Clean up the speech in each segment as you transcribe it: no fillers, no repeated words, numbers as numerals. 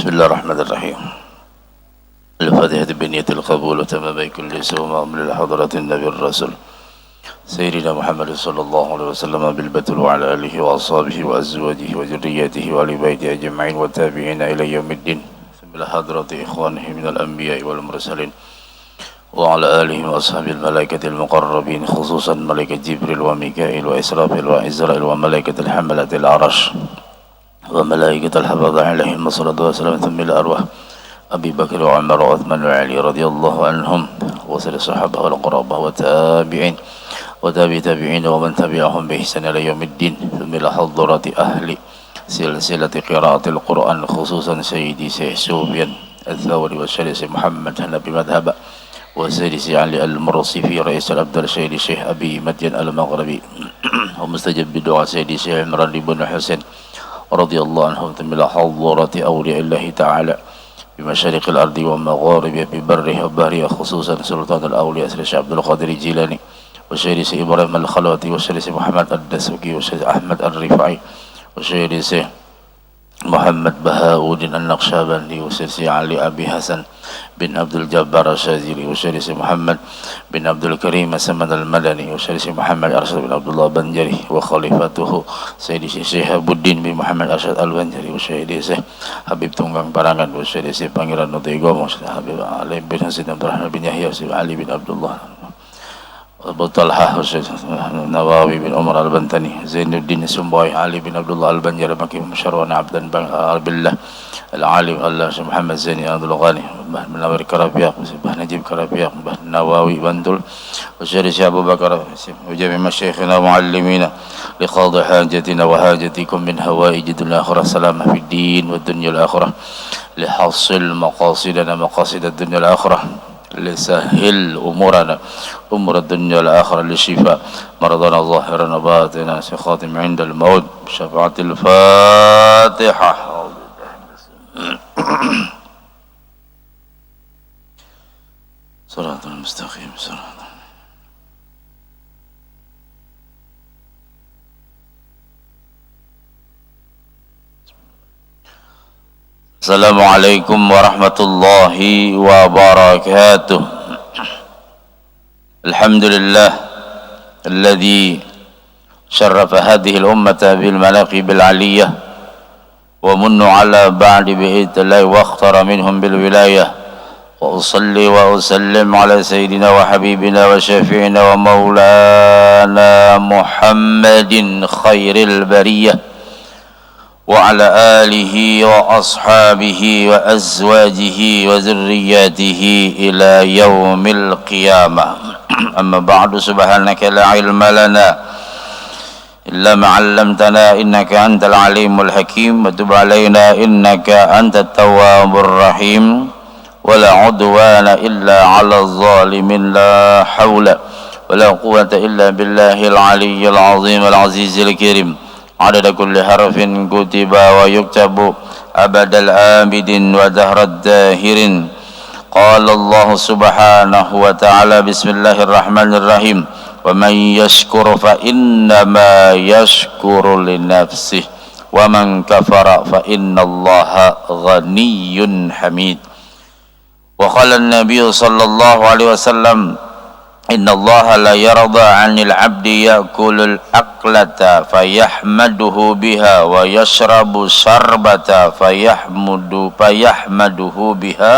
بسم الله الرحمن الرحيم. الفاتحة بنية القبول وتمام كل سوء من لحضرة النبي الرسول سيدنا محمد صلى الله عليه وسلم بالبتل وعلى آله وأصحابه وأزواجه وذرياته وآل بيته أجمعين والتابعين إلى يوم الدين ثم لحضرة إخوانه من الأنبياء والمرسلين وعلى آله وأصحاب الملائكة المقربين خصوصا ملائكة جبريل وميكائيل وإسرافيل وإسرائيل وملائكة الحملة العرش وملائكة الحفظة عليهم الصلاة والسلام ثم إلى أرواح أبي بكر وعمر وعثمان وعلي رضي الله عنهم وسائر الصحابة والقرابة والتابعين وتابعين ومن تبعهم بإحسان إلى يوم الدين ثم إلى حضرة أهل سلسلة قراءة القرآن خصوصا سيدي شيخ سفيان الثوري والشيخ محمد حنبي مذهب وسيدي علي المرصفي رئيس الأبدال سيدي شيخ أبي مدين المغربي ومستجب بدعاء سيدي شيخ عمران بن حسين رضي الله عنهم ثم إلى حضرة أولياء الله تعالى بمشارق الأرض ومغاربها ببرها وبحرها خصوصا سلطان الأولياء سيدي عبد القادر الجيلاني وسيدي إبراهيم الخلوتي وسيدي محمد الدسوقي وسيدي أحمد الرفاعي وسيدي محمد بهاء الدين النقشبندي وسيدي علي أبي حسن بن عبد الجبار الشاذلي وسيدي محمد بن عبد الكريم سمد المدني وسيدي محمد أرشد بن عبد الله بنجري وخليفته سيدي شهاب الدين بن محمد أرشد البنجري وسيدي حبيب تunggang Parangan وسيدي Pangeran Nutegomo وسيدي حبيب علي بن حسين عبد الرحمن بن يحيى وسيدي علي بن عبد الله أبو طلحة نواوي بن عمر البنتني زين الدين السنبوي علي بن عبد الله البنجري مكي مشروان عبدا بالله العالم الله محمد زيني عبد الغاني منور كرابيق نجيب كرابيق نواوي بندل وشريش أبو بكر وجميع مشايخنا ومعلمينا لقاضي حاجتنا وحاجتكم من هوائج الدنيا الآخرة سلامة في الدين والدنيا الآخرة لحصل مقاصدنا مقاصد الدنيا الآخرة لسهل أمورنا أمور الدنيا والآخرة للشفاء مرضنا ظاهرا وباطنا خاتم عند الموت بشفاعة الفاتحة صراط المستقيم صراط Assalamualaikum warahmatullahi wabarakatuh. Alhamdulillah alladhi syarrafa hadhihi al-ummata bil manaqib al-'aliyyah wa munnu 'ala ba'di bi'idllahi wa ikhtara minhum bil wilayah wa usalli wa usallim 'ala sayyidina wa habibina wa syafi'ina wa maulana Muhammadin khairil bariyah وعلى آله وأصحابه وأزواجه وذرياته إلى يوم القيامة أما بعد سبحانك لا علم لنا إلا ما علمتنا إنك أنت العليم الحكيم وتب علينا إنك أنت التواب الرحيم ولا عدوان إلا على الظالمين لا حول ولا قوة إلا بالله العلي العظيم العزيز الكريم عدد كل حرف كتب ويكتب أبد الآبد ودهر الداهر قال الله سبحانه وتعالى بسم الله الرحمن الرحيم ومن يشكر فإنما يشكر لنفسه ومن كفر فإن الله غني حميد وقال النبي صلى الله عليه وسلم إن الله لا يرضى عن العبد يأكل الأكلة فيحمده بها ويشرب شربة فيحمده بها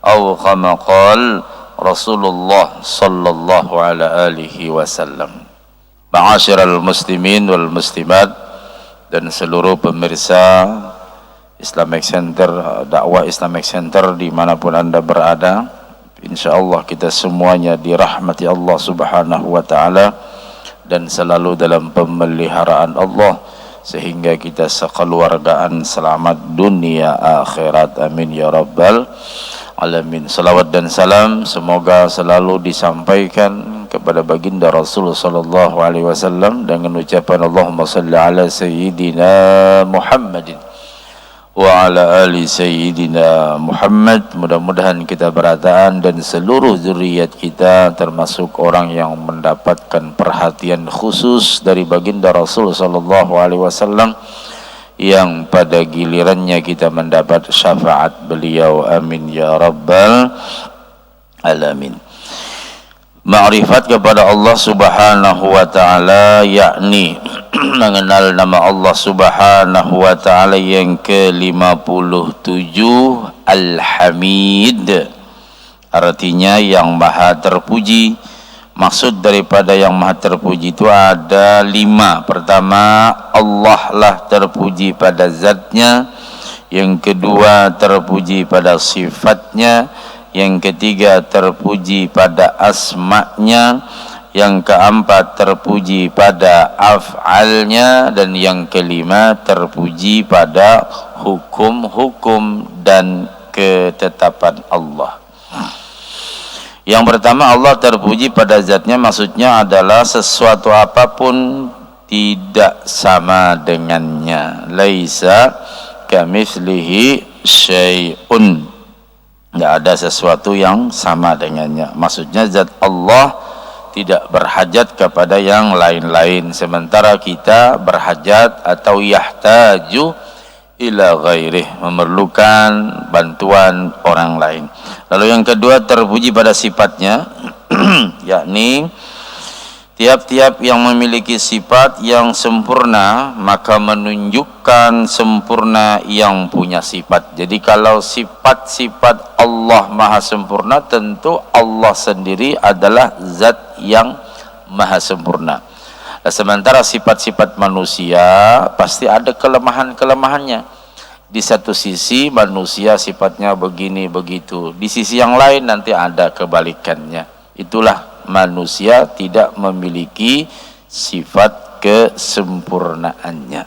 أو كما قال رسول الله صلى الله على آله وسلم. Ma'asyiral muslimin wal muslimat dan seluruh pemirsa Islamic Center, dakwah Islamic Center dimanapun anda berada, insyaallah kita semuanya dirahmati Allah subhanahu wa ta'ala dan selalu dalam pemeliharaan Allah sehingga kita sekeluargaan selamat dunia akhirat, amin ya rabbal alamin. Salawat dan salam semoga selalu disampaikan kepada baginda Rasul sallallahu alaihi wasallam dengan ucapan Allahumma salli ala sayyidina Muhammadin wa ala ali sayyidina Muhammad. Mudah-mudahan kita berataan dan seluruh zuriat kita termasuk orang yang mendapatkan perhatian khusus dari baginda Rasul sallallahu alaihi wasallam yang pada gilirannya kita mendapat syafaat beliau. Amin ya rabbal alamin. Ma'rifat kepada Allah subhanahu wa ta'ala, yakni mengenal nama Allah subhanahu wa ta'ala yang ke-57, Al-Hamid, artinya yang maha terpuji. Maksud daripada yang maha terpuji itu ada 5. Pertama, Allah lah terpuji pada zatnya. Yang kedua, terpuji pada sifatnya. Yang ketiga, terpuji pada asma'nya. Yang keempat, terpuji pada af'alnya. Dan yang kelima, terpuji pada hukum-hukum dan ketetapan Allah. Yang pertama, Allah terpuji pada zatnya, maksudnya adalah sesuatu apapun tidak sama dengannya. Laisa kamitslihi syai'un, tidak ada sesuatu yang sama dengannya. Maksudnya zat Allah tidak berhajat kepada yang lain-lain, sementara kita berhajat atau yahtaju ila ghairih, memerlukan bantuan orang lain. Lalu yang kedua, terpuji pada sifatnya yakni tiap-tiap yang memiliki sifat yang sempurna maka menunjukkan sempurna yang punya sifat. Jadi kalau sifat-sifat Allah maha sempurna, tentu Allah sendiri adalah zat yang maha sempurna. Sementara sifat-sifat manusia pasti ada kelemahan-kelemahannya. Di satu sisi manusia sifatnya begini begitu, di sisi yang lain nanti ada kebalikannya. Itulah manusia tidak memiliki sifat kesempurnaannya.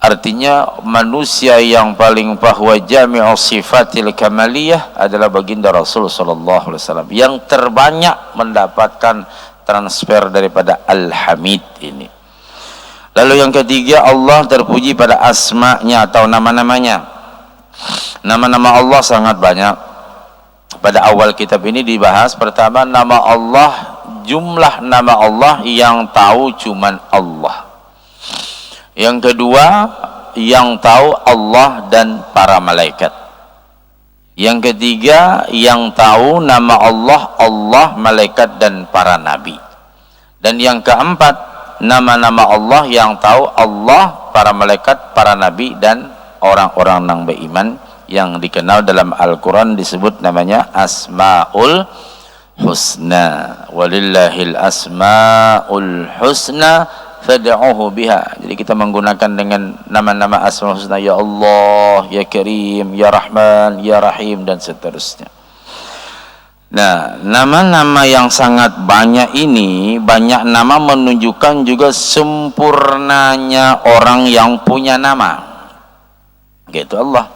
Artinya manusia yang paling bahwa jami'u sifatil kamaliyah adalah baginda Rasul sallallahu alaihi wasallam yang terbanyak mendapatkan transfer daripada Al-Hamid ini. Lalu yang ketiga, Allah terpuji pada asma'nya atau nama-namanya. Nama-nama Allah sangat banyak. Pada awal kitab ini dibahas pertama nama Allah, jumlah nama Allah yang tahu cuman Allah. Yang kedua, yang tahu Allah dan para malaikat. Yang ketiga, yang tahu nama Allah, Allah, malaikat dan para nabi. Dan yang keempat, nama-nama Allah yang tahu Allah, para malaikat, para nabi dan orang-orang yang beriman, yang dikenal dalam Al-Quran disebut namanya Asma'ul Husna. Walillahil Asma'ul Husna fad'uhu biha. Jadi kita menggunakan dengan nama-nama Asmaul Husna, ya Allah, ya Karim, ya Rahman, ya Rahim dan seterusnya. Nah, nama-nama yang sangat banyak ini, banyak nama menunjukkan juga sempurnanya orang yang punya nama. Gitu Allah.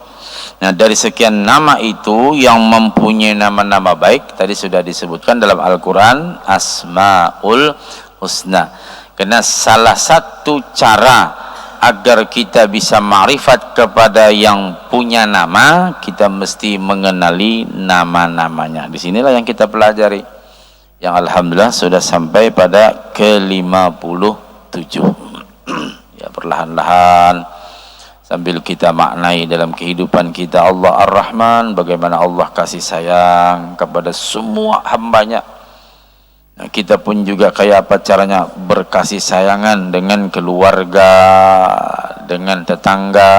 Nah, dari sekian nama itu yang mempunyai nama-nama baik tadi sudah disebutkan dalam Al-Quran Asma'ul Husna. Karena salah satu cara agar kita bisa ma'rifat kepada yang punya nama, kita mesti mengenali nama-namanya. Disinilah yang kita pelajari, yang alhamdulillah sudah sampai pada ke-57. Ya, perlahan-lahan sambil kita maknai dalam kehidupan kita Allah Ar-Rahman, bagaimana Allah kasih sayang kepada semua hambanya. Nah, kita pun juga kayak apa caranya berkasih sayangan dengan keluarga, dengan tetangga,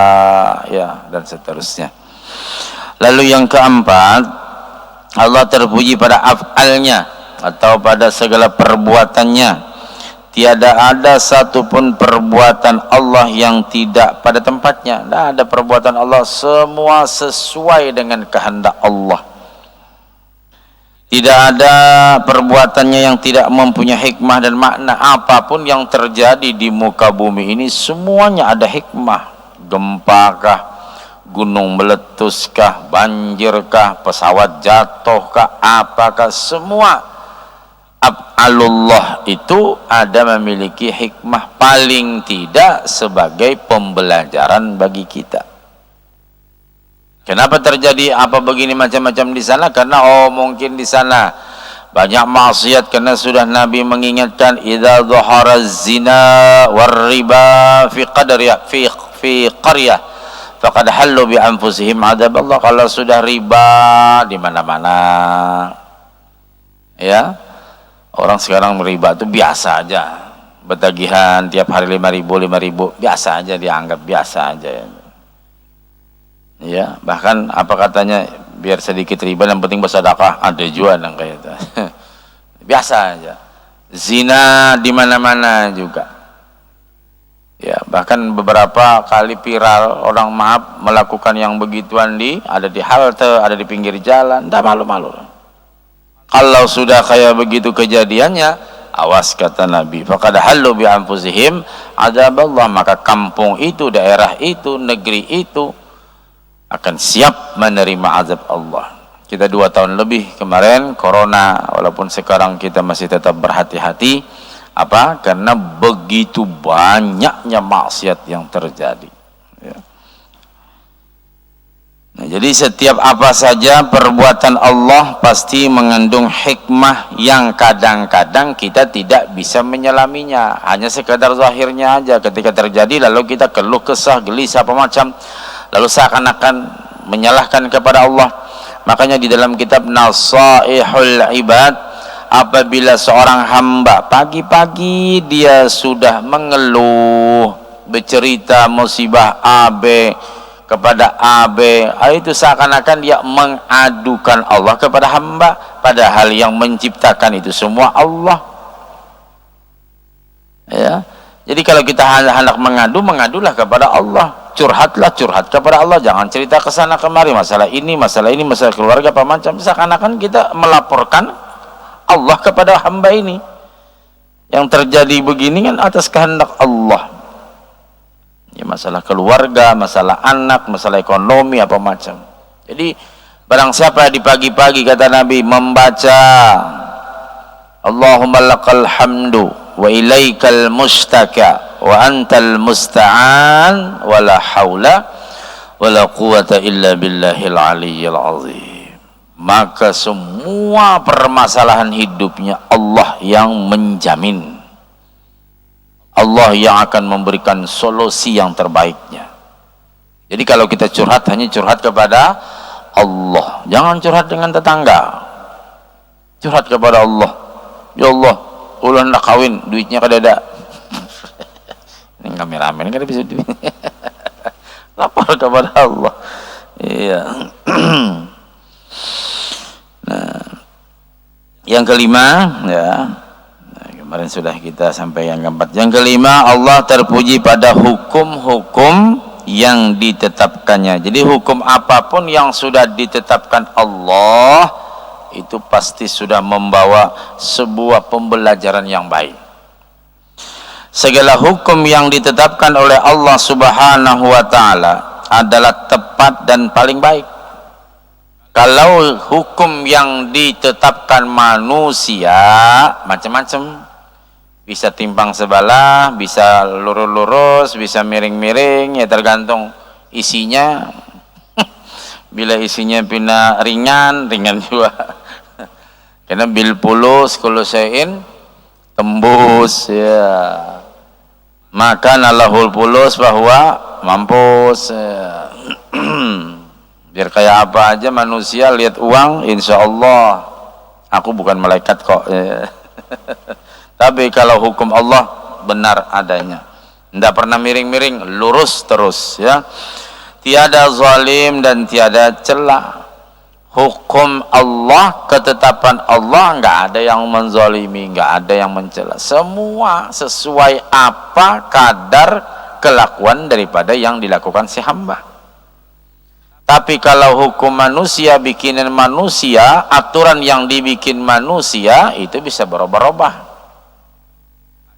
ya, dan seterusnya. Lalu yang keempat, Allah terpuji pada af'alnya atau pada segala perbuatannya. Tiada ada satupun perbuatan Allah yang tidak pada tempatnya. Tidak ada perbuatan Allah, semua sesuai dengan kehendak Allah. Tidak ada perbuatannya yang tidak mempunyai hikmah dan makna. Apapun yang terjadi di muka bumi ini semuanya ada hikmah. Gempakah, gunung meletuskah, banjirkah, pesawat jatuhkah, apakah, semua af'alullah itu ada memiliki hikmah, paling tidak sebagai pembelajaran bagi kita. Kenapa terjadi apa begini macam-macam di sana? Karena mungkin di sana banyak maksiat, karena sudah Nabi mengingatkan idza dhahara zina war riba fi qaryah faqad hallu bi anfusihim adzab Allah. Kalau sudah riba di mana-mana, ya, orang sekarang riba itu biasa aja, betagihan tiap hari 5.000 biasa aja, dianggap biasa aja, ya. Bahkan apa katanya, biar sedikit riba yang penting bersedekah, ada juga yang kayak itu. Biasa aja. Zina di mana-mana juga, ya. Bahkan beberapa kali viral orang melakukan yang begituan ada di halte, ada di pinggir jalan, tidak malu-malu. Kalau sudah kayak begitu kejadiannya, awas kata Nabi, faqad hallu bi anfusihim adzaballah, maka kampung itu, daerah itu, negeri itu akan siap menerima azab Allah. Kita 2 tahun lebih kemarin corona, walaupun sekarang kita masih tetap berhati-hati. Apa? Karena begitu banyaknya maksiat yang terjadi, ya. Nah, jadi setiap apa saja perbuatan Allah pasti mengandung hikmah yang kadang-kadang kita tidak bisa menyelaminya, hanya sekadar zahirnya aja. Ketika terjadi lalu kita keluh kesah, gelisah, apa macam, lalu seakan-akan menyalahkan kepada Allah. Makanya di dalam kitab Nasaihul Ibad, apabila seorang hamba pagi-pagi dia sudah mengeluh, bercerita musibah AB kepada AB, itu seakan-akan dia mengadukan Allah kepada hamba, padahal yang menciptakan itu semua Allah, ya. Jadi kalau kita hendak mengadu, mengadulah kepada Allah, curhat kepada Allah, jangan cerita ke sana kemari, masalah ini, masalah keluarga, apa macam. Seakan-akan kita melaporkan Allah kepada hamba ini. Yang terjadi begini kan atas kehendak Allah, ya, masalah keluarga, masalah anak, masalah ekonomi, apa macam. Jadi barang siapa di pagi-pagi, kata Nabi, membaca Allahumma lakal hamdu wa ilaikal mustaka wa antal musta'an wa la hawla wa la quwata illa billahil aliyyil azim, maka semua permasalahan hidupnya Allah yang menjamin, Allah yang akan memberikan solusi yang terbaiknya. Jadi kalau kita curhat, hanya curhat kepada Allah, jangan curhat dengan tetangga, curhat kepada Allah. Ya Allah, ulan nak kawin, duitnya kadada. Ini kameramen kan bisa duit. Lapor kepada Allah. Iya. Nah, yang kelima, ya. Kemarin sudah kita sampai yang keempat. Yang kelima, Allah terpuji pada hukum-hukum yang ditetapkannya. Jadi hukum apapun yang sudah ditetapkan Allah, itu pasti sudah membawa sebuah pembelajaran yang baik. Segala hukum yang ditetapkan oleh Allah Subhanahu wa ta'ala adalah tepat dan paling baik. Kalau hukum yang ditetapkan manusia macam-macam, bisa timpang sebelah, bisa lurus-lurus, bisa miring-miring, ya tergantung isinya. Bila isinya pina ringan juga. Karena bil pulus kalau sein tembus, ya. Maka nalahul pulus bahwa mampus, ya. Biar kayak apa aja manusia lihat uang, insya Allah aku bukan malaikat kok, ya. Tapi kalau hukum Allah benar adanya, tidak pernah miring-miring, lurus terus, ya. Tiada zalim dan tiada celah. Hukum Allah, ketetapan Allah, nggak ada yang menzalimi, nggak ada yang mencela. Semua sesuai apa kadar kelakuan daripada yang dilakukan si hamba. Tapi kalau hukum manusia, bikinan manusia, aturan yang dibikin manusia, itu bisa berubah-ubah.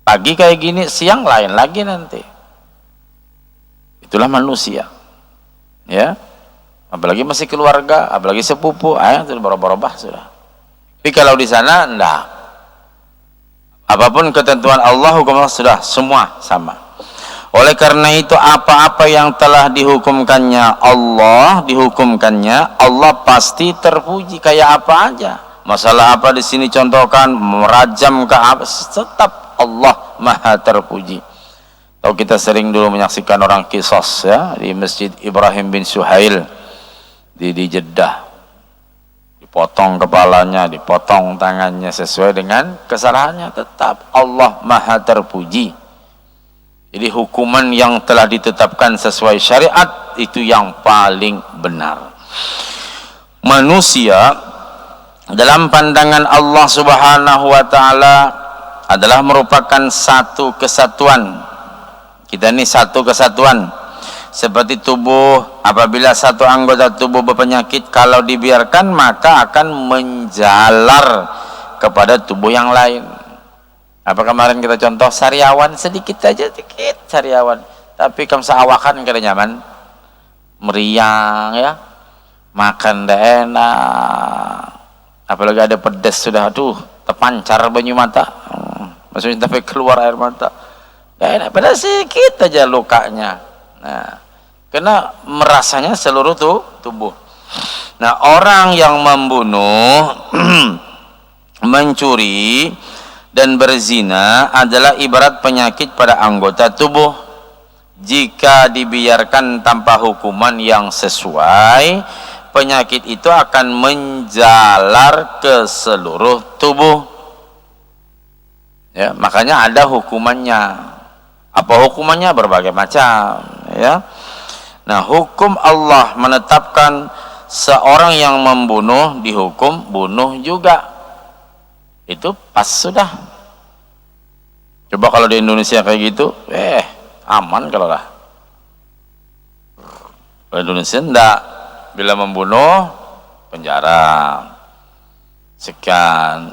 Pagi kayak gini, siang lain lagi nanti. Itulah manusia, ya. Apalagi masih keluarga, apalagi sepupu, itu berubah-ubah sudah. Tapi kalau di sana enggak. Apapun ketentuan Allah, hukum Allah sudah semua sama. Oleh karena itu, apa-apa yang telah dihukumkannya Allah pasti terpuji. Kayak apa aja. Masalah apa di sini contohkan, merajam ke apa, tetap Allah maha terpuji. Tahu kita sering dulu menyaksikan orang kisos ya di Masjid Ibrahim bin Suhail di Jeddah. Dipotong kepalanya, dipotong tangannya sesuai dengan kesalahannya. Tetap Allah Maha terpuji. Jadi hukuman yang telah ditetapkan sesuai syariat itu yang paling benar. Manusia dalam pandangan Allah Subhanahu wa taala adalah merupakan satu kesatuan. Kita ini satu kesatuan. Seperti tubuh, apabila satu anggota tubuh berpenyakit, kalau dibiarkan maka akan menjalar kepada tubuh yang lain. Apa kemarin kita contoh sariawan sedikit aja, sedikit sariawan, tapi kamu seawakan kada nyaman, meriang ya, makan dah enak, apalagi ada pedas sudah, aduh terpancar banyu mata, maksudnya sampai keluar air mata, gak enak, padahal sedikit aja lukanya. Nah, karena merasanya seluruh tubuh. Nah, orang yang membunuh, mencuri dan berzina adalah ibarat penyakit pada anggota tubuh. Jika dibiarkan tanpa hukuman yang sesuai, penyakit itu akan menjalar ke seluruh tubuh. Ya, makanya ada hukumannya. Apa hukumannya? Berbagai macam, ya. Nah, hukum Allah menetapkan seorang yang membunuh dihukum bunuh juga. Itu pas sudah. Coba kalau di Indonesia kayak gitu, aman kalau lah. Kalau Indonesia enggak, bila membunuh penjara sekian.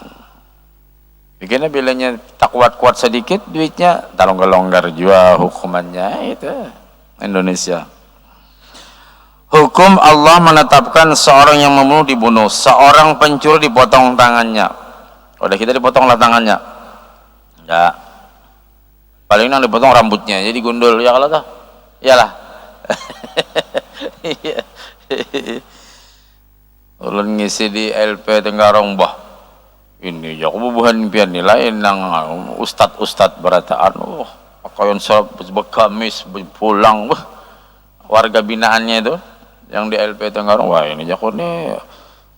Bikinnya bilanya tak kuat-kuat sedikit duitnya, tak longgar-longgar juga hukumannya. Itu Indonesia. Hukum Allah menetapkan seorang yang membunuh dibunuh, seorang pencuri dipotong tangannya. Udah kita dipotonglah tangannya. Enggak. Paling nang dipotong rambutnya, jadi gundul ya kalau tuh. Iyalah. Ulun ngisi di LP Tenggarong bah. Ini ya kebubuhan pian nilai nang ustad berataan. Pakaian serap bekamis pulang warga binaannya itu yang di LP Tenggarong. Wah, ini jakun nih.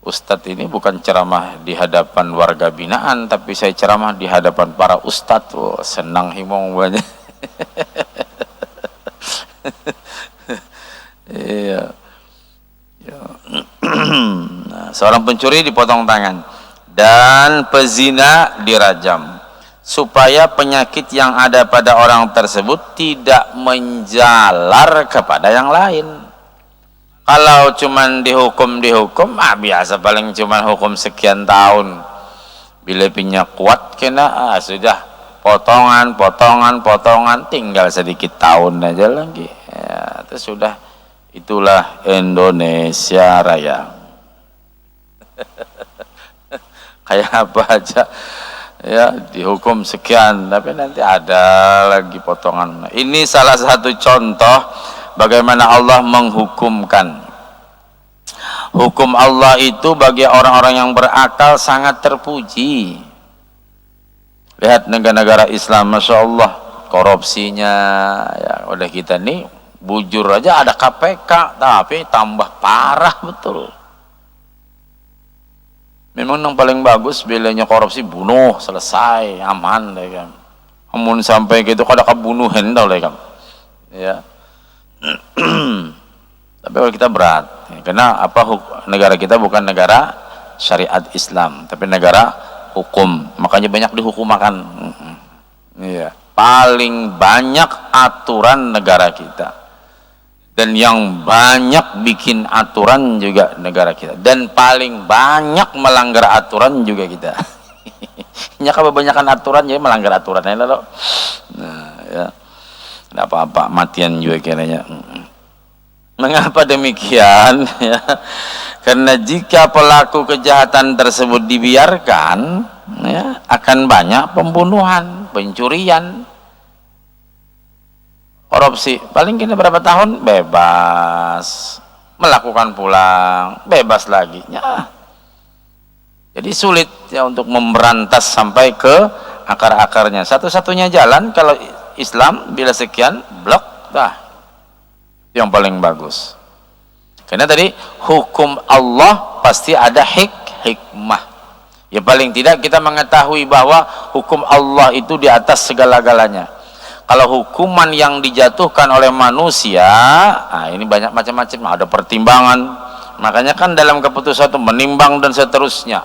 Ustadz ini bukan ceramah di hadapan warga binaan, tapi saya ceramah di hadapan para ustadz. Oh, senang himong banyak. Iya. Nah, seorang pencuri dipotong tangan dan pezina dirajam supaya penyakit yang ada pada orang tersebut tidak menjalar kepada yang lain. Kalau cuman dihukum biasa paling cuman hukum sekian tahun. Bila punya kuat kena sudah potongan tinggal sedikit tahun aja lagi. Ya, itu sudah, itulah Indonesia Raya. Kayak apa aja ya dihukum sekian tapi nanti ada lagi potongan. Ini salah satu contoh bagaimana Allah menghukumkan. Hukum Allah itu bagi orang-orang yang berakal sangat terpuji. Lihat negara-negara Islam, Masya Allah, korupsinya ya udah, kita nih bujur aja ada KPK tapi tambah parah betul. Memang yang paling bagus bilanya korupsi bunuh, selesai, aman deh kan. Amun sampai gitu kada kebunuhan tau deh kan. Ya. Tapi kalau kita berat, karena apa, negara kita bukan negara syariat Islam, tapi negara hukum, makanya banyak dihukumakan. Iya, paling banyak aturan negara kita, dan yang banyak bikin aturan juga negara kita, dan paling banyak melanggar aturan juga kita. Nya kebanyakan aturan jadi melanggar aturan ya lo. Nah, ya. Tidak apa-apa, matian juga kiranya. Mengapa demikian? Ya. Karena jika pelaku kejahatan tersebut dibiarkan, ya, akan banyak pembunuhan, pencurian, korupsi. Paling kini berapa tahun bebas, melakukan pulang, bebas lagi. Ya. Jadi sulit ya untuk memberantas sampai ke akar-akarnya. Satu-satunya jalan kalau Islam, bila sekian blok dah. Yang paling bagus. Karena tadi hukum Allah pasti ada hikmah. Ya paling tidak kita mengetahui bahwa hukum Allah itu di atas segala-galanya. Kalau hukuman yang dijatuhkan oleh manusia, nah ini banyak macam-macam, ada pertimbangan. Makanya kan dalam keputusan itu menimbang dan seterusnya.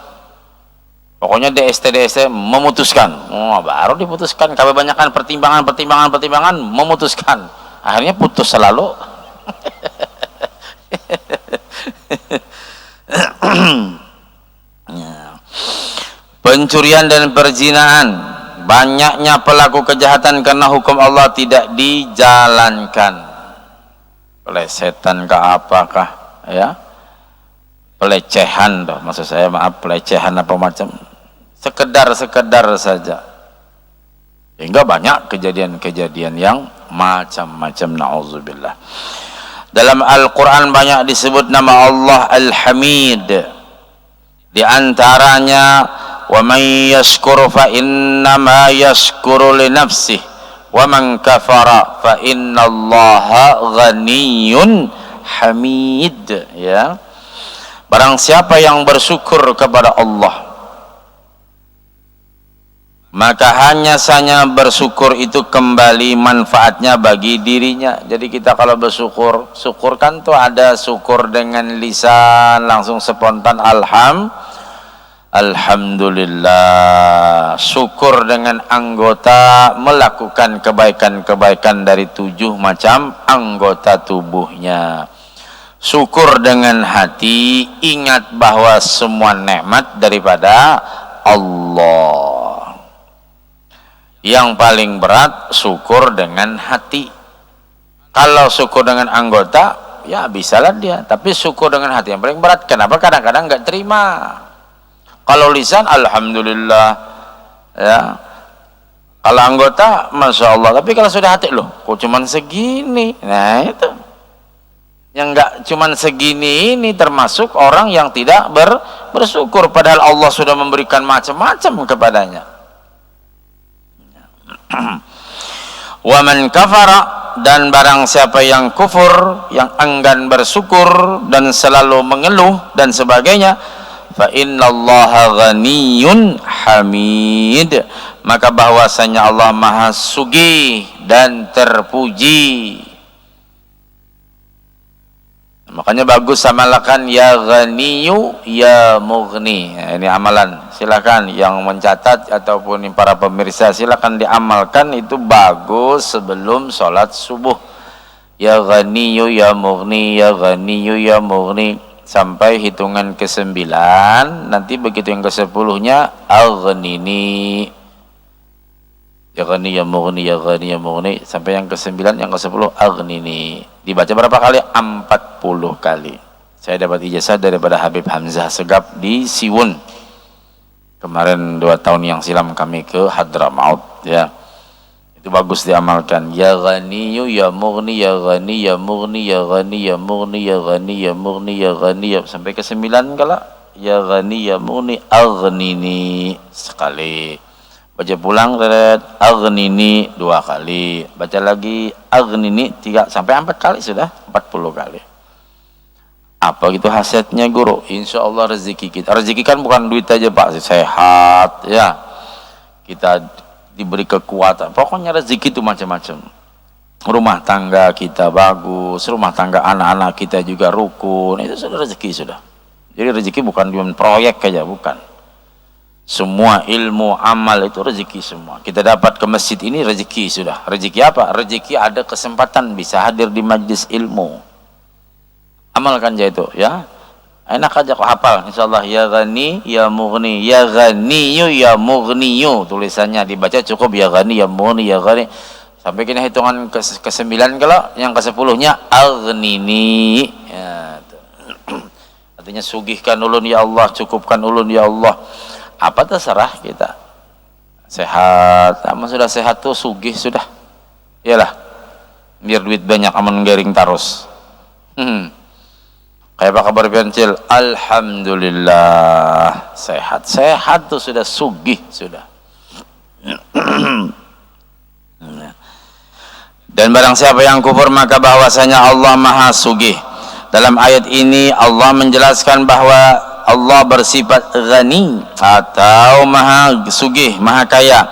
Pokoknya DST memutuskan, baru diputuskan. Kebanyakan pertimbangan memutuskan. Akhirnya putus selalu. Pencurian dan perzinahan, banyaknya pelaku kejahatan karena hukum Allah tidak dijalankan. Pelesetan ke apakah, ya? Pelecehan toh, maksud saya, maaf, pelecehan apa macam, sekedar saja, sehingga banyak kejadian-kejadian yang macam-macam. Na'udzubillah. Dalam Al-Quran banyak disebut nama Allah Al-Hamid. Di antaranya, wa man yashkur fa innama yashkuru li nafsih wa man kafara fa innallaha ghaniyyun hamid. Ya, barang siapa yang bersyukur kepada Allah, maka hanya saja bersyukur itu kembali manfaatnya bagi dirinya. Jadi kita kalau bersyukur, syukur kan tuh ada syukur dengan lisan, langsung spontan alhamdulillah. Syukur dengan anggota, melakukan kebaikan-kebaikan dari 7 macam anggota tubuhnya. Syukur dengan hati, ingat bahwa semua nikmat daripada Allah. Yang paling berat syukur dengan hati. Kalau syukur dengan anggota, ya bisalah dia, tapi syukur dengan hati yang paling berat. Kenapa? Kadang-kadang nggak terima. Kalau lisan alhamdulillah, ya. Kalau anggota masya Allah, tapi kalau sudah hati, loh kok cuman segini. Nah itu yang nggak cuman segini, ini termasuk orang yang tidak bersyukur, padahal Allah sudah memberikan macam-macam kepadanya. Wa man kafara, dan barang siapa yang kufur, yang enggan bersyukur dan selalu mengeluh dan sebagainya, fa innallaha ghaniyyun hamid, maka bahwasanya Allah maha sugih dan terpuji. Makanya bagus amalkan ya ghaniyu ya mughni. Nah, ini amalan, silakan yang mencatat ataupun para pemirsa silakan diamalkan, itu bagus sebelum sholat subuh. Ya ghaniyu ya mughni, ya ghaniyu ya mughni, sampai hitungan ke-9. Nanti begitu yang ke-10-nya aghnini, ya ghani ya mughni, ya ghani ya mughni, sampai yang ke-9, yang ke-10 aghnini. Dibaca berapa kali? 40 kali. Saya dapat ijazah daripada Habib Hamzah Segap di Siwun. Kemarin 2 tahun yang silam kami ke Hadramaut, ya. Itu bagus diamalkan. Ya ghaniyu ya mughni, ya ghani ya mughni, ya ghani ya mughni, ya ghani ya mughni, ya ghani ya, sampai ke-9 kala. Ya ghani ya mughni aghnini sekali. Baca pulang, aghnini 2 kali, baca lagi aghnini 3 sampai 4 kali, sudah 40 kali. Apa gitu hasilnya guru? Insya Allah rezeki kita, rezeki kan bukan duit aja Pak, sehat ya, kita diberi kekuatan, pokoknya rezeki itu macam-macam. Rumah tangga kita bagus, rumah tangga anak-anak kita juga rukun, itu sudah rezeki sudah. Jadi rezeki bukan cuma proyek aja, bukan. Semua ilmu, amal itu rezeki semua. Kita dapat ke masjid ini rezeki sudah. Rezeki apa? Rezeki ada kesempatan bisa hadir di majlis ilmu. Amalkan aja itu, ya. Enak aja kok hafal. Insyaallah ya ghani ya mughni, ya ghaniyu ya mughniyu. Tulisannya dibaca cukup ya ghani ya mughni, ya ghani. Sampai kini hitungan ke-9 kalau yang ke-10-nya aghnini. Ya, artinya sugihkan ulun ya Allah, cukupkan ulun ya Allah. Apa terserah kita, sehat, aman sudah sehat tuh sugih sudah, iyalah, biar duit banyak aman garing terus. Kayak apa kabar pencil? Alhamdulillah sehat tuh sudah sugih sudah. Dan barang siapa yang kufur maka bahwasanya Allah Maha Sugih. Dalam ayat ini Allah menjelaskan bahwa Allah bersifat ghani atau Maha Sugih, Maha Kaya,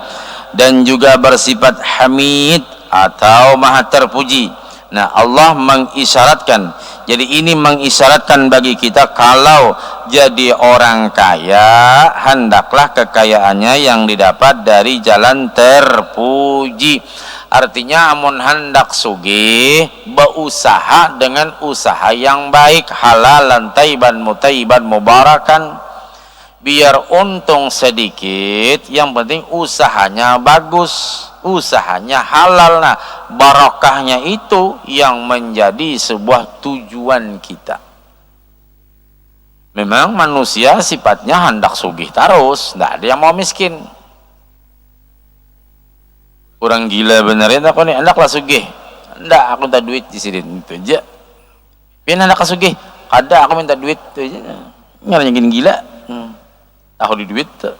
dan juga bersifat Hamid atau Maha Terpuji. Nah, Allah mengisyaratkan, jadi ini mengisyaratkan bagi kita kalau jadi orang kaya hendaklah kekayaannya yang didapat dari jalan terpuji. Artinya amun hendak sugih berusaha dengan usaha yang baik, halalan tayyiban mutayyiban mubarakan, biar untung sedikit, yang penting usahanya bagus, usahanya halal. Nah, barokahnya itu yang menjadi sebuah tujuan kita. Memang manusia sifatnya hendak sugih terus, tidak ada yang mau miskin. Kurang gila benerin aku nih, hendaklah sugih. Enggak, aku minta duit di sini itu aja. Pian hendak sugih, ada aku minta duit itu aja. Ngaranya gila. Tahu di duit tuh.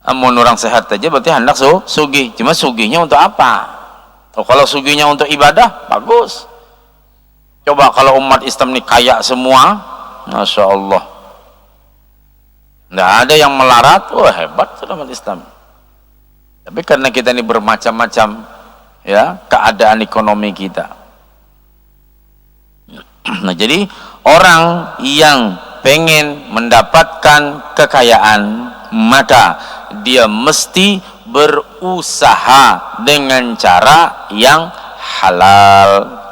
Amun orang sehat aja berarti hendak sugih. Cuma sugihnya untuk apa? Oh, kalau sugihnya untuk ibadah bagus. Coba kalau umat Islam ini kaya semua, Masya Allah, nggak ada yang melarat. Wah, hebat umat Islam. Tapi karena kita ini bermacam-macam ya keadaan ekonomi kita. Nah, jadi orang yang pengen mendapatkan kekayaan maka dia mesti berusaha dengan cara yang halal.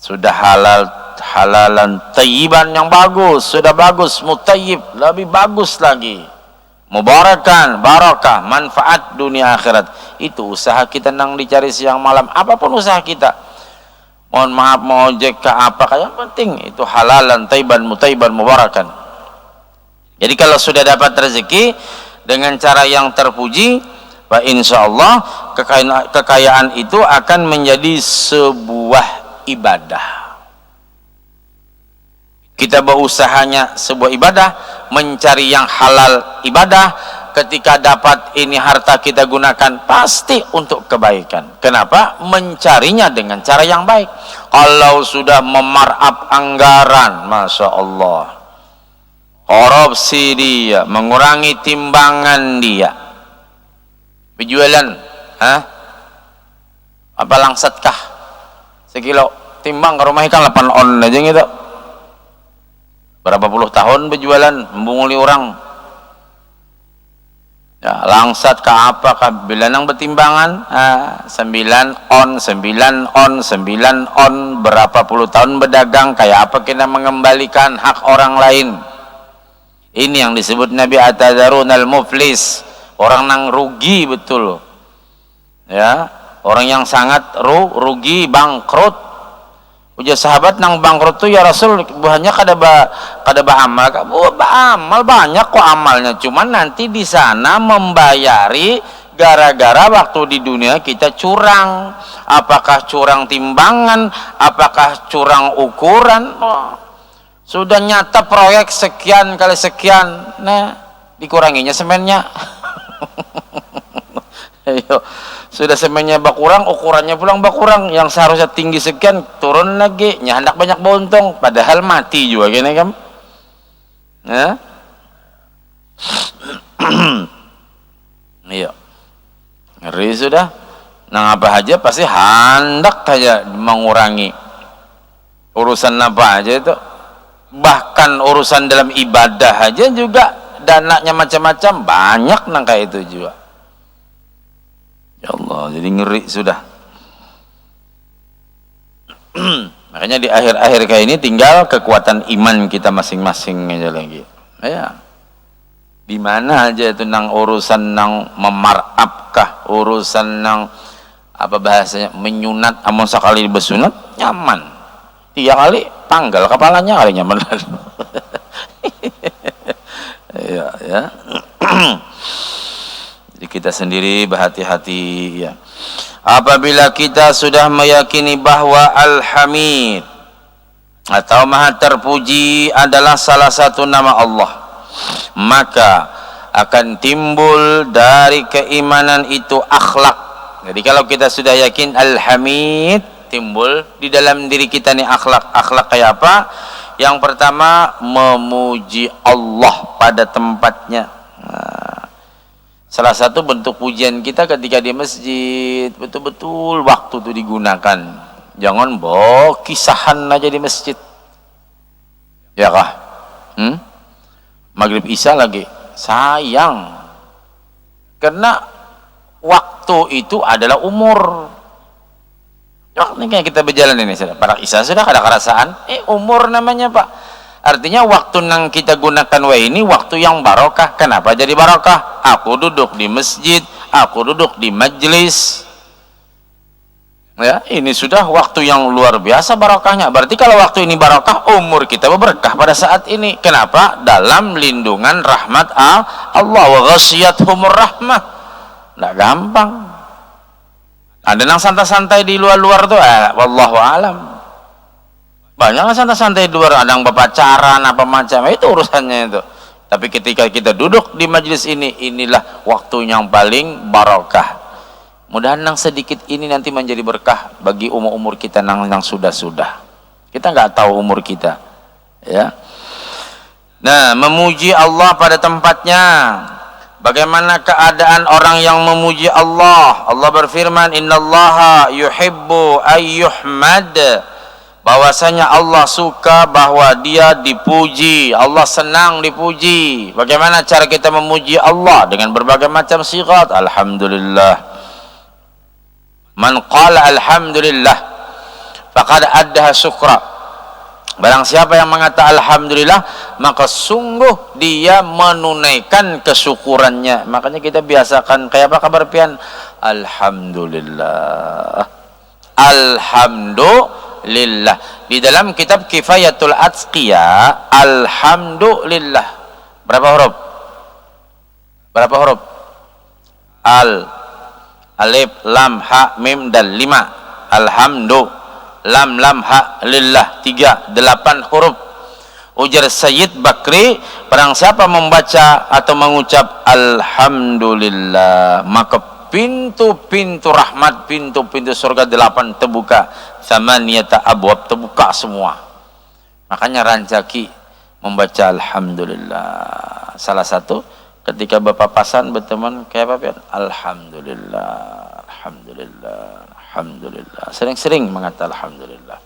Sudah halal, halalan tayyiban yang bagus, sudah bagus, mutayyib, lebih bagus lagi, mubarakan, barakah, manfaat dunia akhirat. Itu usaha kita nang dicari siang malam, apapun usaha kita. Mohon maaf mau ojek ke apa, yang penting itu halalan tayyiban mutayyiban mubarakan. Jadi kalau sudah dapat rezeki dengan cara yang terpuji, wa insyaallah kekayaan itu akan menjadi sebuah ibadah. Kita berusahanya sebuah ibadah, mencari yang halal ibadah. Ketika dapat ini harta kita gunakan pasti untuk kebaikan. Kenapa? Mencarinya dengan cara yang baik. Kalau sudah memarap anggaran, Masya Allah, korupsi dia, mengurangi timbangan dia, penjualan apa langsatkah sekilo timbang ke rumah ikan 8 on aja gitu, berapa puluh tahun berjualan membunguli orang ya, langsat ke apa ke bilanang bertimbangan 9 on 9 on, berapa puluh tahun berdagang, kayak apa kita mengembalikan hak orang lain. Ini yang disebut Nabi atadarunal muflis, orang nang rugi betul ya, orang yang sangat rugi, bangkrut. Ujar sahabat nang bangkrut tuh ya Rasul, buahnya kada ba amal, amal banyak kok amalnya, cuman nanti di sana membayari gara-gara waktu di dunia kita curang. Apakah curang timbangan, apakah curang ukuran? Sudah nyata proyek sekian kali sekian, nah dikuranginya semennya. Ayo, sudah semennya bakurang, ukurannya pulang bakurang, yang seharusnya tinggi sekian turun lagi, hendak banyak bontong, padahal mati juga gini kan ya. Iya, ngeri sudah. Nah, apa aja pasti hendak saja mengurangi urusan apa aja itu, bahkan urusan dalam ibadah aja juga dananya macam-macam, banyak nang kayak itu juga. Ya Allah, jadi ngeri sudah. Makanya di akhir-akhir kayak ini tinggal kekuatan iman kita masing-masing aja lagi. Ya, di mana aja itu nang urusan nang memarapkah, urusan nang apa bahasanya menyunat, amun sekali bersunat nyaman, 3 kali panggal kepalanya kali nyaman. Ya, ya. Jadi kita sendiri berhati-hati ya. Apabila kita sudah meyakini bahwa Al-Hamid atau Maha Terpuji adalah salah satu nama Allah, maka akan timbul dari keimanan itu akhlak Jadi kalau kita sudah yakin Al-Hamid, timbul di dalam diri kita nih akhlak kayak apa? Yang pertama, memuji Allah pada tempatnya. Nah, salah satu bentuk pujian kita ketika di masjid, betul-betul waktu itu digunakan. Jangan kisahan aja di masjid. Ya kah? Maghrib Isya lagi. Sayang. Karena waktu itu adalah umur. Ini kayak kita berjalan ini, pada Isya sudah ada kerasaan. Umur namanya Pak. Artinya waktu yang kita gunakan ini waktu yang barokah. Kenapa jadi barokah? Aku duduk di masjid, aku duduk di majlis. Ya, ini sudah waktu yang luar biasa barokahnya. Berarti kalau waktu ini barokah, umur kita berkah pada saat ini. Kenapa? Dalam lindungan rahmat Allah. Wa ghasyiyatuhumur rahmah. Nggak gampang. Ada yang santai-santai di luar-luar tuh, wallahu alam. Banyak yang santai-santai di luar, ada yang berpacaran apa macam, itu urusannya itu. Tapi ketika kita duduk di majelis ini, inilah waktu yang paling barokah. Mudah-mudahan yang sedikit ini nanti menjadi berkah bagi umur-umur kita yang sudah-sudah. Kita nggak tahu umur kita, ya. Nah, memuji Allah pada tempatnya. Bagaimana keadaan orang yang memuji Allah? Allah berfirman, innallaha yuhibbu ayyuhmad. Bahwasanya Allah suka bahwa dia dipuji. Allah senang dipuji. Bagaimana cara kita memuji Allah? Dengan berbagai macam sigat. Alhamdulillah. Man qala alhamdulillah faqad addaha syukra. Barang siapa yang mengatakan alhamdulillah, maka sungguh dia menunaikan kesyukurannya. Makanya kita biasakan kayak apa kabar pian? Alhamdulillah. Alhamdulillah. Di dalam kitab Kifayatul Atqiya, alhamdulillah. Berapa huruf? Berapa huruf? Alif, lam, ha, mim, dan 5. Alhamdulillah. Lam ha lillah 3, 8 huruf. Ujar Sayyid Bakri, barang siapa membaca atau mengucap alhamdulillah, maka pintu-pintu rahmat, pintu-pintu surga 8 terbuka. Tsamaniyata abwab, terbuka semua. Makanya rancaki membaca alhamdulillah. Salah satu ketika berpapasan berteman kayak apa? Alhamdulillah, alhamdulillah, alhamdulillah. Sering-sering mengatakan alhamdulillah.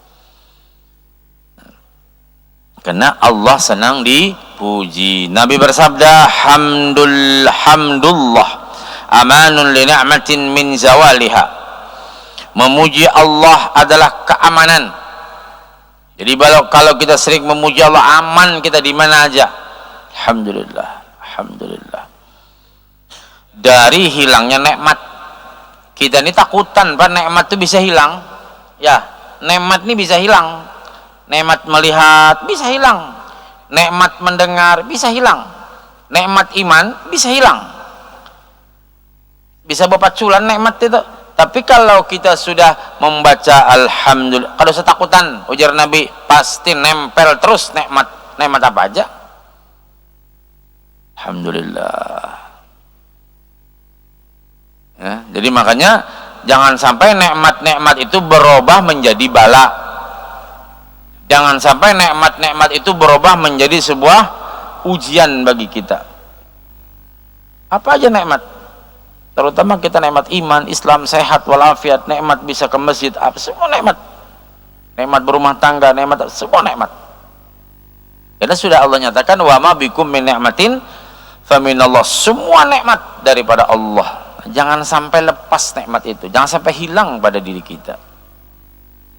Karena Allah senang dipuji. Nabi bersabda, hamdulillah amanun li ni'matin min zawaliha. Memuji Allah adalah keamanan. Jadi kalau kita sering memuji Allah, aman kita di mana aja. Alhamdulillah, alhamdulillah. Dari hilangnya nikmat. Kita ini takutan Pak, nikmat itu bisa hilang. Ya, nikmat ini bisa hilang. Nikmat melihat bisa hilang. Nikmat mendengar bisa hilang. Nikmat iman bisa hilang. Bisa berpaculan nikmat itu. Tapi kalau kita sudah membaca alhamdulillah, kalau setakutan, ujar Nabi, pasti nempel terus nikmat. Nikmat apa aja? Alhamdulillah. Ya, jadi makanya jangan sampai nikmat-nikmat itu berubah menjadi bala. Jangan sampai nikmat-nikmat itu berubah menjadi sebuah ujian bagi kita. Apa aja nikmat? Terutama kita nikmat iman, Islam, sehat walafiat, nikmat bisa ke masjid, apa semua nikmat. Nikmat berumah tangga, nikmat semua nikmat. Karena sudah Allah nyatakan, wa ma bikum min ni'matin faminallah. Semua nikmat daripada Allah. Jangan sampai lepas nikmat itu, jangan sampai hilang pada diri kita.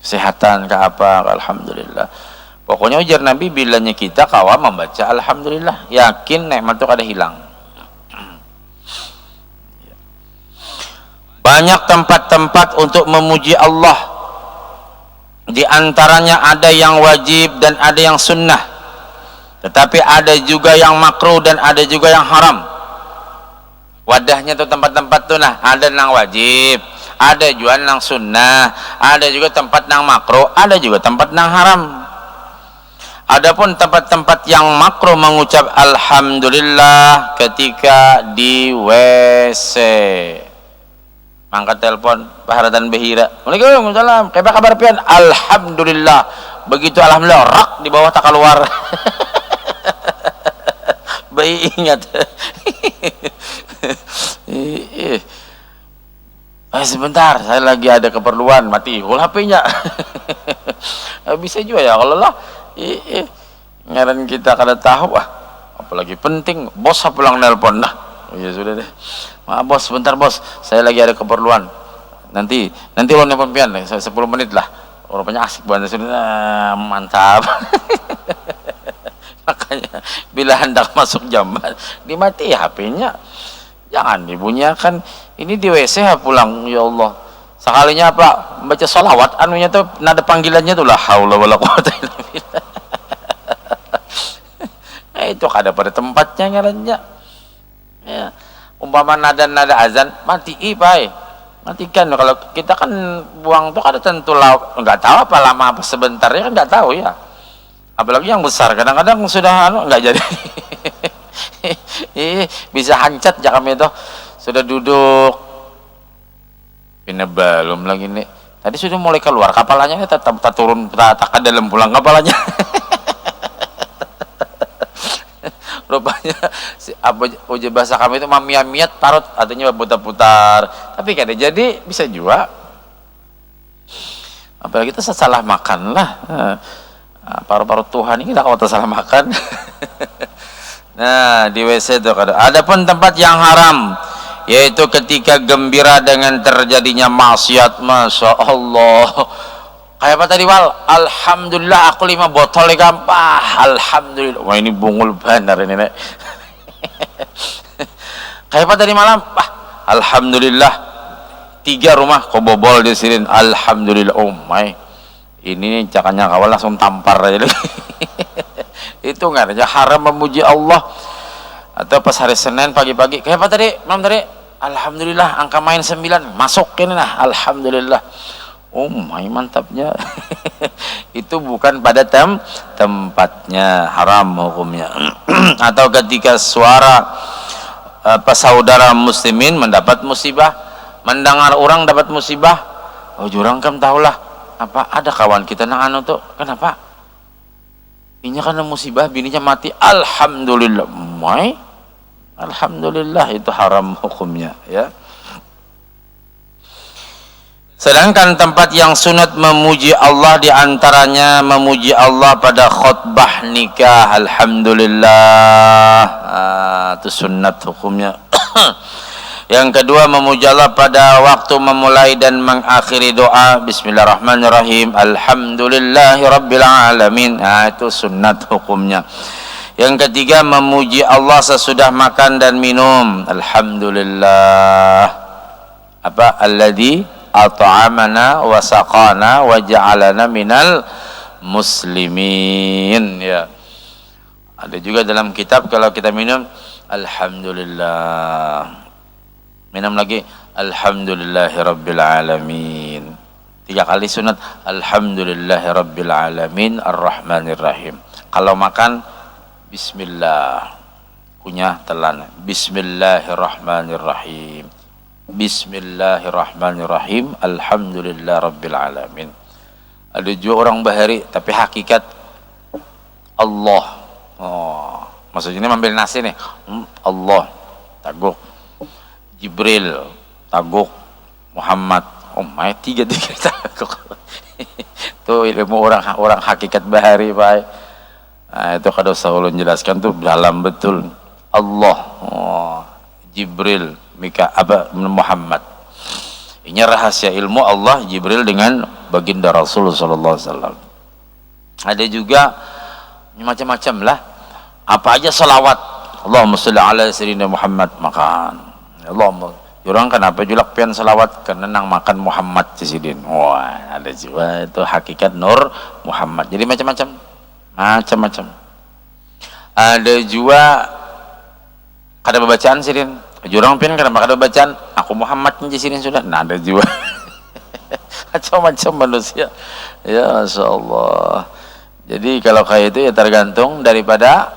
Kesehatan ke apa, alhamdulillah. Pokoknya ujar Nabi, bilanya kita kawam membaca alhamdulillah, yakin nikmat itu kada hilang. Banyak tempat-tempat untuk memuji Allah. Di antaranya ada yang wajib dan ada yang sunnah. Tetapi ada juga yang makruh dan ada juga yang haram. Wadahnya tuh tempat-tempat tuh nah, ada yang wajib, ada juga yang sunnah, ada juga tempat yang makruh, ada juga tempat yang haram. Adapun tempat-tempat yang makruh mengucap alhamdulillah ketika di WC. Angkat telepon Paharatan Behira. Waalaikumsalam. Kayak kabar pian? Alhamdulillah. Begitu alhamdulillah rak di bawah tak keluar. Bayi ingat. Sebentar, saya lagi ada keperluan, mati hul HP-nya. Bisa juga ya kalau lah. Ngaran kita kada tahu apalagi penting bos pulang nelpon dah. Ya sudah deh. Maaf bos, sebentar bos, saya lagi ada keperluan. Nanti lo nelpon pian 10 menit lah. Rupanya asik banget sudah, mantap. Makanya bila hendak masuk jam dimati HP-nya, jangan dibunyikan. Ini di WC pulang, ya Allah. Sekalinya apa baca sholawat anunya tuh nada panggilannya tuh la haula wala quwata illa billah. Itu kada pada tempatnya ngarannya. Ya, umpama nada azan matikan. Kalau kita kan buang tuh kada tentu lah, nggak tahu apa lama apa sebentarnya kan nggak tahu ya. Apalagi yang besar kadang-kadang sudah nggak jadi. Bisa hancat ya kami itu sudah duduk ini belum lagi nih tadi sudah mulai keluar kapalannya tetap turun tak ke dalam pulang kapalannya. Rupanya uji bahasa kami itu mamiamiat parut artinya putar-putar, tapi kada jadi bisa juga. Apalagi kita salah makan lah, paru-paru Tuhan ini kita kalau salah makan. Nah di WC itu ada pun tempat yang haram, yaitu ketika gembira dengan terjadinya maksiat. Masya Allah, kayak apa tadi Wal? Alhamdulillah aku 5 botol gampah. Alhamdulillah. Wah ini bungul benar ini nek. Kayak apa tadi malam? Alhamdulillah 3 rumah kau bobol di sini. Alhamdulillah. Oh my, ini cakanya kawal langsung tampar aja lagi. Itu nggak ada haram memuji Allah. Atau pas hari Senin pagi-pagi kayak apa tadi malam tadi? Alhamdulillah angka main 9 masukin lah. Alhamdulillah. Oh my, mantapnya. Itu bukan pada tempatnya, haram hukumnya. Atau ketika suara saudara muslimin mendapat musibah, mendengar orang dapat musibah, oh jurang kam tahulah apa ada kawan kita nang anu tuh kenapa ini karena musibah bininya mati. Alhamdulillah. My, alhamdulillah itu haram hukumnya ya. Sedangkan tempat yang sunat memuji Allah diantaranya memuji Allah pada khutbah nikah. Alhamdulillah, itu sunat hukumnya. Yang kedua memuji Allah pada waktu memulai dan mengakhiri doa. Bismillahirrahmanirrahim. Alhamdulillahi rabbil alamin. Itu sunat hukumnya. Yang ketiga memuji Allah sesudah makan dan minum. Alhamdulillah. Apa? Alladzi at'amana wa saqana wa ja'alana minal muslimin ya. Ada juga dalam kitab kalau kita minum alhamdulillah. Minum lagi alhamdulillahi rabbil alamin. 3 kali sunat alhamdulillahi rabbil alamin arrahmanir rahim. Kalau makan bismillah, kunyah telan bismillahirrahmanirrahim. Bismillahirrahmanirrahim. Alhamdulillah rabbil alamin. Ada juga orang bahari tapi hakikat Allah. Oh, maksudnya ini ambil nasi nih. Allah taguk, Jibril taguk, Muhammad. Oh my, 3 taguk. Itu ilmu orang hakikat bahari Pak. Nah, itu kada usah ulun jelaskan tuh dalam betul. Allah, oh, Jibril, Muhammad. Ini rahasia ilmu Allah Jibril dengan baginda Rasulullah sallallahu alaihi wasallam. Ada juga macam-macam lah. Apa aja salawat. Allahumma shalli ala sayyidina Muhammad makan. Allahumma jurang kenapa julak pian salawat karena nang makan Muhammad cisidin. Wah, ada juga itu hakikat nur Muhammad. Jadi macam-macam. Ada juga kada bacaan sidin. Jurang pian kenapa kada bacaan aku Muhammad di sini sudah. Nah, ada juga. Macam-macam manusia. Ya masyaallah. Jadi kalau kayak itu ya tergantung daripada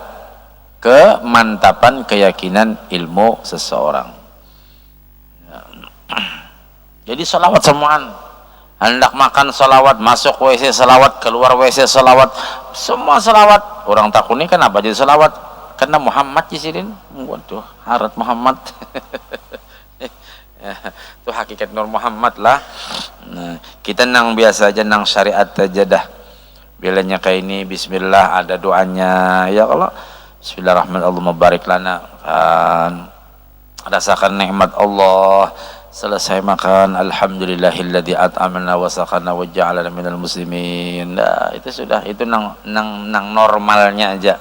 kemantapan keyakinan ilmu seseorang. Jadi salawat semuaan. Hendak makan salawat, masuk WC salawat, keluar WC salawat, semua salawat. Orang takut ini kenapa jadi salawat? Karena Muhammad di sini. Waduh, harat Muhammad. Itu hakikat Nur Muhammad lah. Nah, kita nang biasa aja nang syariat aja dah. Bilanya kayak ini bismillah ada doanya. Ya Allah, bismillahirrahmanirrahim, Allahumma barik lana. Kan rasakan nikmat Allah. Selesai makan, alhamdulillahilladzi at'amana wa saqana wa ja'alana minal muslimin. Nah, itu sudah, itu nang normalnya aja.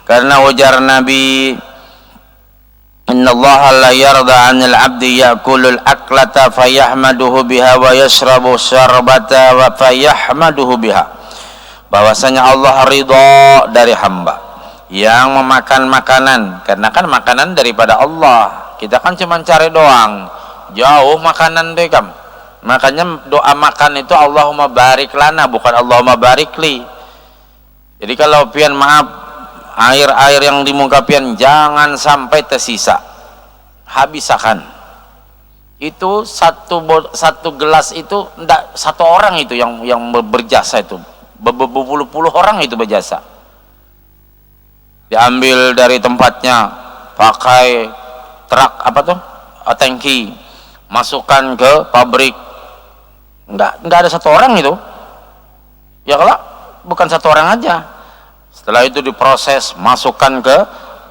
Karena ujar Nabi, innallaha la yarda 'anil 'abdi ya'kulul aklata fayahmaduhu biha wa yashrabu syarbata wa fayahmaduhu biha. Bahwasanya Allah ridha dari hamba yang memakan makanan, karena kan makanan daripada Allah. Kita kan cuma cari doang, jauh makanan deh kam. Makanya doa makan itu Allahumma barik lana, bukan Allahumma barik li. Jadi kalau pian maaf, air-air yang di muka pian jangan sampai tersisa, habisakan. Itu satu gelas itu enggak satu orang itu yang berjasa, itu berpuluh-puluh orang itu berjasa. Diambil dari tempatnya, pakai truk apa tuh, tangki, masukkan ke pabrik. Enggak ada satu orang itu. Ya kalau bukan satu orang aja. Setelah itu diproses, masukkan ke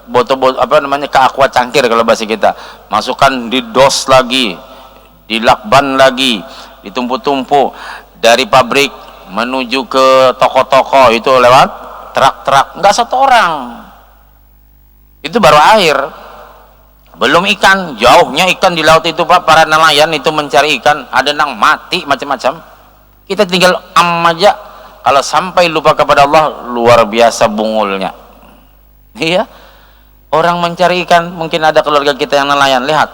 botol-botol apa namanya, ke aqua cangkir kalau bahasa kita. Masukkan di dos lagi, dilakban lagi, ditumpuk-tumpuk dari pabrik menuju ke toko-toko itu lewat truk-truk. Enggak satu orang. Itu baru air. Belum ikan, jauhnya ikan di laut itu Pak, para nelayan itu mencari ikan, ada nang mati macam-macam. Kita tinggal aja. Kalau sampai lupa kepada Allah, luar biasa bungulnya. Iya, orang mencari ikan, mungkin ada keluarga kita yang nelayan, lihat,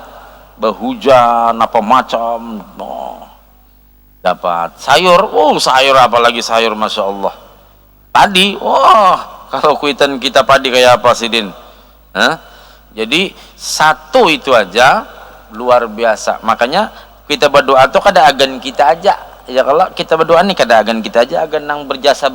berhujan apa macam, dapat sayur, sayur apalagi sayur, masya Allah. Padi, kalau kuitan kita padi kayak apa sih Din? Jadi satu itu aja luar biasa. Makanya kita berdoa tuh kada agan kita aja. Ya kalau kita berdoa nih kada agan kita aja, agan nang berjasa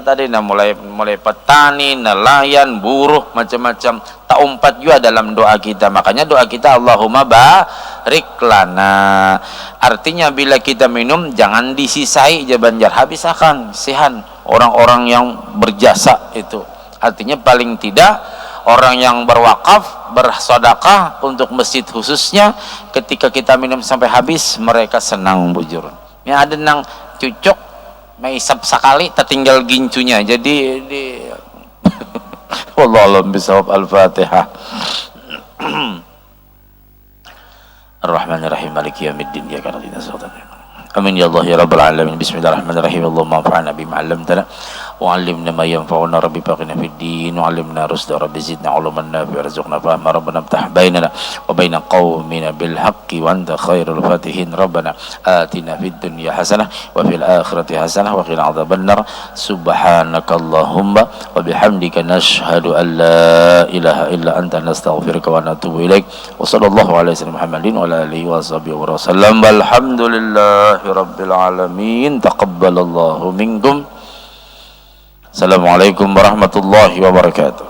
tadi, nah mulai petani, nelayan, buruh, macam-macam tak umpat juga dalam doa kita. Makanya doa kita Allahumma barik lana. Artinya bila kita minum jangan disisai aja banjar, habisakan, sihan orang-orang yang berjasa itu. Artinya paling tidak orang yang berwakaf, bersedekah untuk masjid khususnya, ketika kita minum sampai habis mereka senang bujur. Ya ada nang cucuk maisap sekali tertinggal gincunya. Jadi di wallahu a'lam bishawab. Al-Fatihah. Ar-Rahmanir Rahim, Maliki Yaumiddin, iyyaka na'budu wa iyyaka nasta'in. Amin ya Allah ya Rabbal Alamin. Bismillahirrahmanirrahim. Allahumma anfa'na bima 'allamtana wa 'allimna ma yanfa'una, rabbi faqihna fid din wa 'allimna rusda, rabbi zidna 'ilman nafi'a warzuqna fahma, rabbana iftah bainana wa baina qaumina bil haqqi wa anta khairul fatihin, rabbana atina fid dunya hasanah wa fil akhirati hasanah wa qina adzabannar. Subhanakallahumma wa bihamdika nashhadu an la ilaha illa anta nastaghfiruka wa natubu ilaik. Wa sallallahu alaihi wasallam Muhammadin wa ala alihi wa sahbihi wa sallam. Walhamdulillah Rabbil alamin. Taqabbalallahu minkum. Assalamualaikum warahmatullahi wabarakatuh.